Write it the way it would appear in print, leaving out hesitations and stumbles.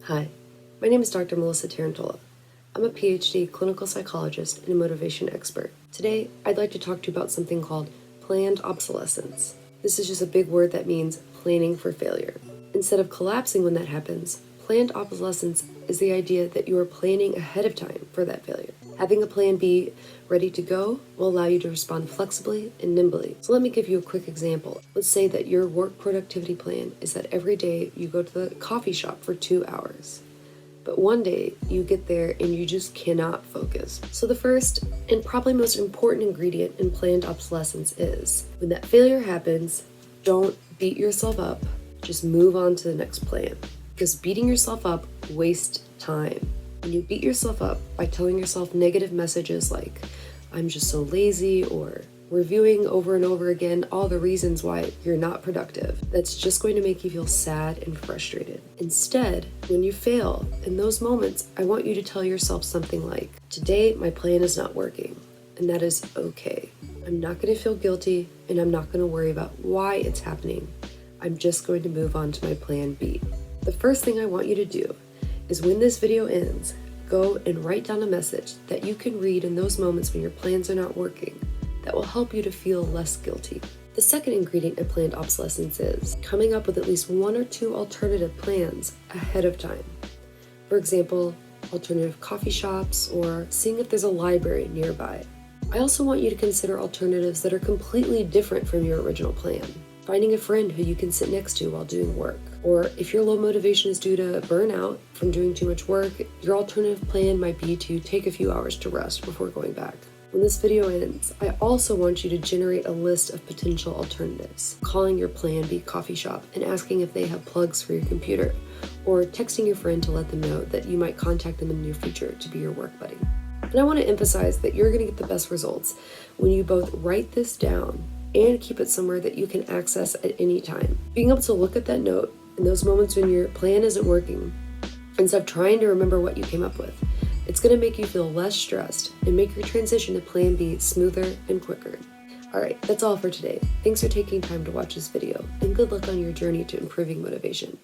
Hi, my name is Dr. Melissa Tarantola. I'm a Ph.D. clinical psychologist and a motivation expert. Today, I'd like to talk to you about something called planned obsolescence. This is just a big word that means planning for failure. Instead of collapsing when that happens, planned obsolescence is the idea that you are planning ahead of time for that failure. Having a plan B ready to go will allow you to respond flexibly and nimbly. So let me give you a quick example. Let's say that your work productivity plan is that every day you go to the coffee shop for 2 hours. But one day you get there and you just cannot focus. So the first and probably most important ingredient in planned obsolescence is when that failure happens, don't beat yourself up, just move on to the next plan. Because beating yourself up wastes time. When you beat yourself up by telling yourself negative messages like, I'm just so lazy, or reviewing over and over again all the reasons why you're not productive, that's just going to make you feel sad and frustrated. Instead, when you fail, in those moments, I want you to tell yourself something like, today my plan is not working, and that is okay. I'm not going to feel guilty, and I'm not going to worry about why it's happening. I'm just going to move on to my plan B. The first thing I want you to do is when this video ends, go and write down a message that you can read in those moments when your plans are not working that will help you to feel less guilty. The second ingredient in planned obsolescence is coming up with at least 1 or 2 alternative plans ahead of time. For example, alternative coffee shops or seeing if there's a library nearby. I also want you to consider alternatives that are completely different from your original plan. Finding a friend who you can sit next to while doing work. Or if your low motivation is due to burnout from doing too much work, your alternative plan might be to take a few hours to rest before going back. When this video ends, I also want you to generate a list of potential alternatives, calling your Plan B coffee shop and asking if they have plugs for your computer, or texting your friend to let them know that you might contact them in the near future to be your work buddy. And I want to emphasize that you're going to get the best results when you both write this down and keep it somewhere that you can access at any time. Being able to look at that note in those moments when your plan isn't working, instead of trying to remember what you came up with, it's going to make you feel less stressed and make your transition to Plan B smoother and quicker. Alright, that's all for today. Thanks for taking time to watch this video, and good luck on your journey to improving motivation.